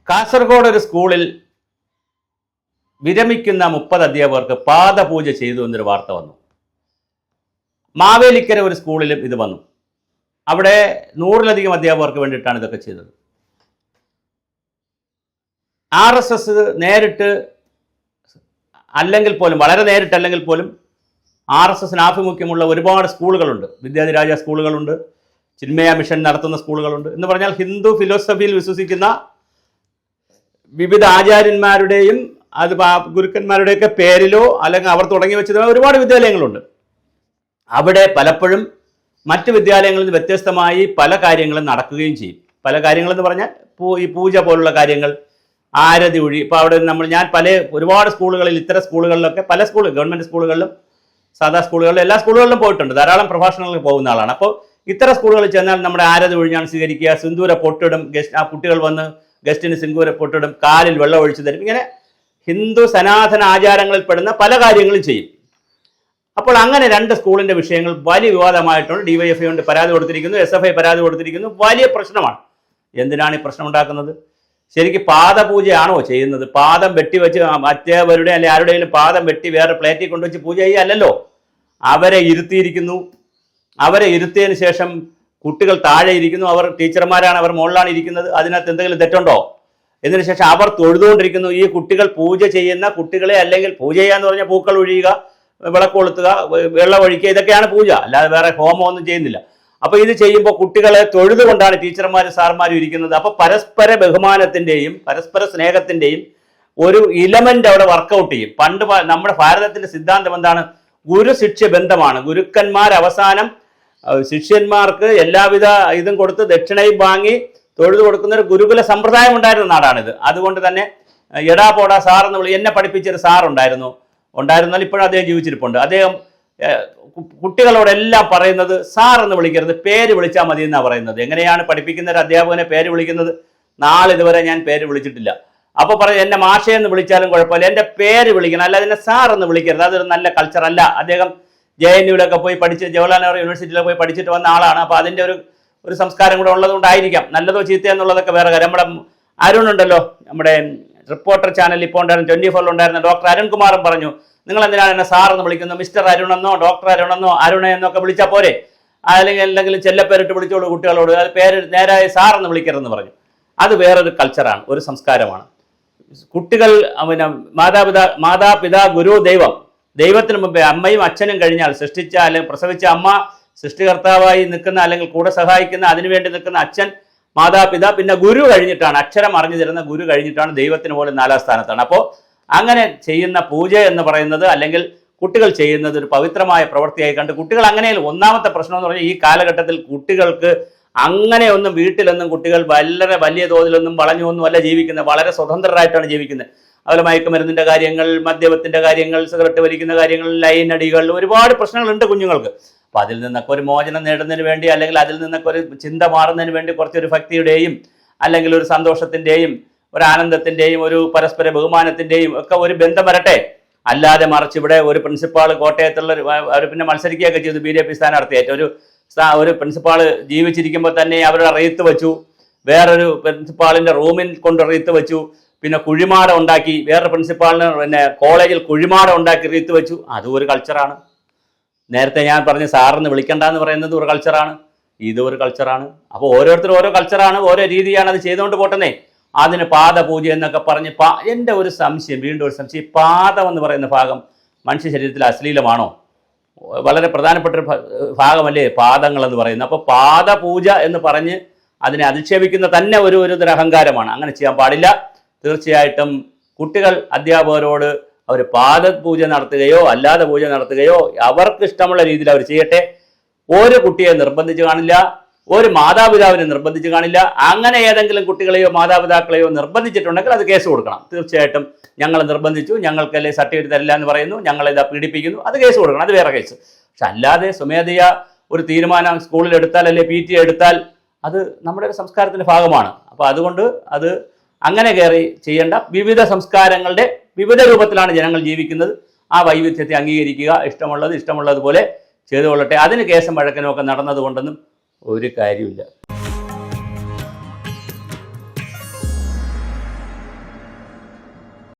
കാസർഗോഡ് ഒരു സ്കൂളിൽ വിരമിക്കുന്ന 30 അധ്യാപകർക്ക് പാദപൂജ ചെയ്തു എന്നൊരു വാർത്ത വന്നു. മാവേലിക്കര ഒരു സ്കൂളിലും ഇത് വന്നു. അവിടെ 100-ലധികം അധ്യാപകർക്ക് വേണ്ടിയിട്ടാണ് ഇതൊക്കെ ചെയ്തത്. RSS നേരിട്ട് അല്ലെങ്കിൽ പോലും, വളരെ നേരിട്ടല്ലെങ്കിൽ പോലും RSSന് ആഭിമുഖ്യമുള്ള ഒരുപാട് സ്കൂളുകളുണ്ട്. വിദ്യാധിരാജ സ്കൂളുകളുണ്ട്, ചിന്മയ മിഷൻ നടത്തുന്ന സ്കൂളുകളുണ്ട്. എന്ന് പറഞ്ഞാൽ ഹിന്ദു ഫിലോസഫിയിൽ വിശ്വസിക്കുന്ന വിവിധ ആചാര്യന്മാരുടെയും അത് ഗുരുക്കന്മാരുടെയൊക്കെ പേരിലോ അല്ലെങ്കിൽ അവർ തുടങ്ങി വെച്ചതോ ഒരുപാട് വിദ്യാലയങ്ങളുണ്ട്. അവിടെ പലപ്പോഴും മറ്റ് വിദ്യാലയങ്ങളിൽ നിന്ന് വ്യത്യസ്തമായി പല കാര്യങ്ങളും നടക്കുകയും ചെയ്യും. പല കാര്യങ്ങളെന്ന് പറഞ്ഞാൽ ഈ പൂജ പോലുള്ള കാര്യങ്ങൾ, ആരതി ഒഴി. ഇപ്പോൾ അവിടെ ഞാൻ ഒരുപാട് സ്കൂളുകളിൽ, ഇത്തരം സ്കൂളുകളിലൊക്കെ പല ഗവൺമെൻറ് സ്കൂളുകളിലും സാധാ സ്കൂളുകളിലും എല്ലാ സ്കൂളുകളിലും പോയിട്ടുണ്ട്. ധാരാളം പ്രഭാഷണങ്ങളിൽ പോകുന്ന ആളാണ്. അപ്പോൾ ഇത്തരം സ്കൂളുകളിൽ ചെന്നാൽ നമ്മുടെ ആരതി ഒഴിഞ്ഞാണ് സ്വീകരിക്കുക, സിന്ദൂര പൊട്ടിടും, ആ കുട്ടികൾ വന്ന് ഗസ്റ്റിന് സിന്ദൂര പൊട്ടിടും, കാലിൽ വെള്ളം ഒഴിച്ചു തരും. ഇങ്ങനെ ഹിന്ദു സനാതന ആചാരങ്ങളിൽ പെടുന്ന പല കാര്യങ്ങളും ചെയ്യും. അപ്പോൾ അങ്ങനെ 2 സ്കൂളിൻ്റെ വിഷയങ്ങൾ വലിയ വിവാദമായിട്ടുണ്ട്. DYFI കൊണ്ട് പരാതി കൊടുത്തിരിക്കുന്നു, SFI പരാതി കൊടുത്തിരിക്കുന്നു. വലിയ പ്രശ്നമാണ്. എന്തിനാണ് ഈ പ്രശ്നം ഉണ്ടാക്കുന്നത്? ശരിക്കും പാദപൂജയാണോ ചെയ്യുന്നത്? പാദം വെട്ടിവെച്ച് മറ്റേവരുടെ അല്ലെങ്കിൽ ആരുടെയും പാദം വെട്ടി വേറെ പ്ലേറ്റിൽ കൊണ്ടുവച്ച് പൂജ ചെയ്യുകയല്ലോ. അവരെ ഇരുത്തിയിരിക്കുന്നു. അവരെ ഇരുത്തിയതിന് ശേഷം കുട്ടികൾ താഴെ ഇരിക്കുന്നു. അവർ ടീച്ചർമാരാണ്, അവർ മുകളിലാണ് ഇരിക്കുന്നത്. അതിനകത്ത് എന്തെങ്കിലും തെറ്റുണ്ടോ? എന്നതിന് ശേഷം അവർ തൊഴുതുകൊണ്ടിരിക്കുന്നു. ഈ കുട്ടികൾ പൂജ ചെയ്യുന്ന കുട്ടികളെ, അല്ലെങ്കിൽ പൂജ ചെയ്യാന്ന് പറഞ്ഞാൽ പൂക്കൾ ഒഴിയുക, വിളക്ക് കൊളുത്തുക, വെള്ളം ഒഴിക്കുക, ഇതൊക്കെയാണ് പൂജ. അല്ലാതെ വേറെ ഹോമമൊന്നും ചെയ്യുന്നില്ല. അപ്പോൾ ഇത് ചെയ്യുമ്പോൾ കുട്ടികളെ തൊഴുതുകൊണ്ടാണ് ടീച്ചർമാരും സാർമാരും ഇരിക്കുന്നത്. അപ്പോൾ പരസ്പര ബഹുമാനത്തിൻ്റെയും പരസ്പര സ്നേഹത്തിൻ്റെയും ഒരു ഇലമെൻ്റ് അവിടെ വർക്കൗട്ട് ചെയ്യും. പണ്ട് നമ്മുടെ ഭാരതത്തിൻ്റെ സിദ്ധാന്തം എന്താണ്? ഗുരുശിഷ്യ ബന്ധമാണ്. ഗുരുക്കന്മാർ അവസാനം ശിഷ്യന്മാർക്ക് എല്ലാവിധ ഇതും കൊടുത്ത് ദക്ഷിണയും വാങ്ങി തൊഴുതു കൊടുക്കുന്ന ഒരു ഗുരുകുല സമ്പ്രദായം ഉണ്ടായിരുന്ന നാടാണിത്. അതുകൊണ്ട് തന്നെ എടാ പോടാ സാർ എന്ന് എന്നെ പഠിപ്പിച്ചൊരു സാർ ഉണ്ടായിരുന്നാൽ ഇപ്പോഴും അദ്ദേഹം ജീവിച്ചിരിപ്പുണ്ട്. അദ്ദേഹം കുട്ടികളോടെല്ലാം പറയുന്നത് സാർ എന്ന് വിളിക്കരുത്, പേര് വിളിച്ചാൽ മതി എന്നാണ് പറയുന്നത്. എങ്ങനെയാണ് പഠിപ്പിക്കുന്ന ഒരു അധ്യാപകനെ പേര് വിളിക്കുന്നത്? നാളിതുവരെ ഞാൻ പേര് വിളിച്ചിട്ടില്ല. അപ്പോൾ പറയും എന്നെ മാഷയെന്ന് വിളിച്ചാലും കുഴപ്പമില്ല, എൻ്റെ പേര് വിളിക്കണം, അല്ലാതെ എന്നെ സാർ എന്ന് വിളിക്കരുത്. അതൊരു നല്ല കൾച്ചറല്ല. അദ്ദേഹം JNUവിലൊക്കെ പോയി പഠിച്ച്, ജവഹർലാൽ നെഹ്റു യൂണിവേഴ്സിറ്റിയിലൊക്കെ പോയി പഠിച്ചിട്ട് വന്ന ആളാണ്. അപ്പോൾ അതിൻ്റെ ഒരു സംസ്കാരം കൂടെ ഉള്ളതുകൊണ്ടായിരിക്കാം. നല്ലതോ ചീത്തയോ എന്നുള്ളതൊക്കെ വേറെ കാര്യം. നമ്മുടെ അരുണുണ്ടല്ലോ, നമ്മുടെ റിപ്പോർട്ടർ ചാനൽ ഇപ്പോൾ ഉണ്ടായിരുന്ന 24 ഉണ്ടായിരുന്ന ഡോക്ടർ അരുൺകുമാറും പറഞ്ഞു, നിങ്ങൾ എന്തിനാണ് എന്നെ സാർ എന്ന് വിളിക്കുന്നത്? മിസ്റ്റർ അരുണെന്നോ ഡോക്ടർ അരുണെന്നോ അരുണ എന്നൊക്കെ വിളിച്ചാൽ പോരെ, അല്ലെങ്കിൽ ചെല്ലപ്പേരിട്ട് വിളിച്ചോളൂ കുട്ടികളോട്, അത് പേര് നേരായ സാർ എന്ന് വിളിക്കരുതെന്ന് പറഞ്ഞു. അത് വേറൊരു കൾച്ചറാണ്, ഒരു സംസ്കാരമാണ്. കുട്ടികൾ മാതാപിതാ ഗുരു ദൈവം, ദൈവത്തിന് മുമ്പേ അമ്മയും അച്ഛനും കഴിഞ്ഞാൽ സൃഷ്ടിച്ച അല്ലെങ്കിൽ പ്രസവിച്ച അമ്മ, സൃഷ്ടികർത്താവായി നിൽക്കുന്ന അല്ലെങ്കിൽ കൂടെ സഹായിക്കുന്ന അതിനുവേണ്ടി നിൽക്കുന്ന അച്ഛൻ, മാതാപിതാ, പിന്നെ ഗുരു കഴിഞ്ഞിട്ടാണ്, അക്ഷരം അറിഞ്ഞു തരുന്ന ഗുരു കഴിഞ്ഞിട്ടാണ് ദൈവത്തിന് പോലും 4ാം സ്ഥാനത്താണ്. അപ്പോൾ അങ്ങനെ ചെയ്യുന്ന പൂജ എന്ന് പറയുന്നത്, അല്ലെങ്കിൽ കുട്ടികൾ ചെയ്യുന്നത് ഒരു പവിത്രമായ പ്രവൃത്തിയായി കണ്ട് കുട്ടികൾ അങ്ങനെ. ഒന്നാമത്തെ പ്രശ്നം എന്ന് പറഞ്ഞാൽ ഈ കാലഘട്ടത്തിൽ കുട്ടികൾക്ക് അങ്ങനെയൊന്നും വീട്ടിലൊന്നും കുട്ടികൾ വലിയ തോതിലൊന്നും വളഞ്ഞൊന്നും അല്ല ജീവിക്കുന്നത്. വളരെ സ്വതന്ത്രരായിട്ടാണ് ജീവിക്കുന്നത്. അതുപോലെ മയക്കുമരുന്നിൻ്റെ കാര്യങ്ങൾ, മദ്യപത്തിൻ്റെ കാര്യങ്ങൾ, സിഗരറ്റ് വലിക്കുന്ന കാര്യങ്ങൾ, ലൈൻ അടികൾ, ഒരുപാട് പ്രശ്നങ്ങളുണ്ട് കുഞ്ഞുങ്ങൾക്ക്. അപ്പോൾ അതിൽ നിന്നൊക്കെ ഒരു മോചനം നേടുന്നതിന് വേണ്ടി, അല്ലെങ്കിൽ അതിൽ നിന്നൊക്കെ ഒരു ചിന്ത മാറുന്നതിന് വേണ്ടി കുറച്ചൊരു ഭക്തിയുടെയും അല്ലെങ്കിൽ ഒരു സന്തോഷത്തിൻ്റെയും ഒരു ആനന്ദത്തിൻ്റെയും ഒരു പരസ്പര ബഹുമാനത്തിൻ്റെയും ഒക്കെ ഒരു ബന്ധം വരട്ടെ. അല്ലാതെ മറിച്ച് ഇവിടെ ഒരു പ്രിൻസിപ്പാൾ കോട്ടയത്തുള്ള അവർ പിന്നെ മത്സരിക്കുകയൊക്കെ ചെയ്തു BJP സ്ഥാനാർത്ഥിയായിട്ട്. ഒരു പ്രിൻസിപ്പാൾ ജീവിച്ചിരിക്കുമ്പോൾ തന്നെ അവരുടെ റീത്ത് വെച്ചു, വേറൊരു പ്രിൻസിപ്പാളിൻ്റെ റൂമിൽ കൊണ്ട് റീത്ത് വെച്ചു, പിന്നെ കുഴിമാട ഉണ്ടാക്കി, വേറൊരു പ്രിൻസിപ്പാളിന് പിന്നെ കോളേജിൽ കുഴിമാട ഉണ്ടാക്കി റീത്ത് വെച്ചു. അതും ഒരു കൾച്ചറാണ്. നേരത്തെ ഞാൻ പറഞ്ഞ സാറിന് വിളിക്കണ്ടെന്ന് പറയുന്നത് ഒരു കൾച്ചറാണ്, ഇതും ഒരു കൾച്ചറാണ്. അപ്പോൾ ഓരോരുത്തരും ഓരോ കൾച്ചറാണ്, ഓരോ രീതിയാണ്. അത് ചെയ്തുകൊണ്ട് പോട്ടെന്നേ. അതിന് പാദപൂജ എന്നൊക്കെ പറഞ്ഞ് എൻ്റെ ഒരു സംശയം, വീണ്ടും ഒരു സംശയം, ഈ പാദം എന്ന് പറയുന്ന ഭാഗം മനുഷ്യ ശരീരത്തിൽ അശ്ലീലമാണോ? വളരെ പ്രധാനപ്പെട്ടൊരു ഭാഗമല്ലേ പാദങ്ങൾ എന്ന് പറയുന്നത്. അപ്പോൾ പാദപൂജ എന്ന് പറഞ്ഞ് അതിനെ അധിക്ഷേപിക്കുന്ന തന്നെ ഒരു അഹങ്കാരമാണ്. അങ്ങനെ ചെയ്യാൻ പാടില്ല. തീർച്ചയായിട്ടും കുട്ടികൾ അധ്യാപകരോട് അവർ പാദപൂജ നടത്തുകയോ അല്ലാതെ പൂജ നടത്തുകയോ അവർക്ക് ഇഷ്ടമുള്ള രീതിയിൽ അവർ ചെയ്യട്ടെ. ഒരു കുട്ടിയെ നിർബന്ധിച്ച് കാണില്ല, ഒരു മാതാപിതാവിനെ നിർബന്ധിച്ച് കാണില്ല. അങ്ങനെ ഏതെങ്കിലും കുട്ടികളെയോ മാതാപിതാക്കളെയോ നിർബന്ധിച്ചിട്ടുണ്ടെങ്കിൽ അത് കേസ് കൊടുക്കണം. തീർച്ചയായിട്ടും ഞങ്ങൾ നിർബന്ധിച്ചു, ഞങ്ങൾക്കല്ലേ സർട്ടിഫിക്കറ്റ് തരില്ല എന്ന് പറയുന്നു, ഞങ്ങളിത് പീഡിപ്പിക്കുന്നു, അത് കേസ് കൊടുക്കണം, അത് വേറെ കേസ്. പക്ഷെ അല്ലാതെ സ്വമേധയാ ഒരു തീരുമാനം സ്കൂളിൽ എടുത്താൽ, അല്ലെ PTA എടുത്താൽ, അത് നമ്മുടെ ഒരു സംസ്കാരത്തിൻ്റെ ഭാഗമാണ്. അപ്പോൾ അതുകൊണ്ട് അത് അങ്ങനെ കയറി ചെയ്യേണ്ട. വിവിധ സംസ്കാരങ്ങളുടെ വിവിധ രൂപത്തിലാണ് ജനങ്ങൾ ജീവിക്കുന്നത്. ആ വൈവിധ്യത്തെ അംഗീകരിക്കുക, ഇഷ്ടമുള്ളതുപോലെ ചെയ്തുകൊള്ളട്ടെ. അതിന് കേസും വഴക്കനും ഒക്കെ നടന്നതുകൊണ്ടൊന്നും ഒരു കാര്യമില്ല.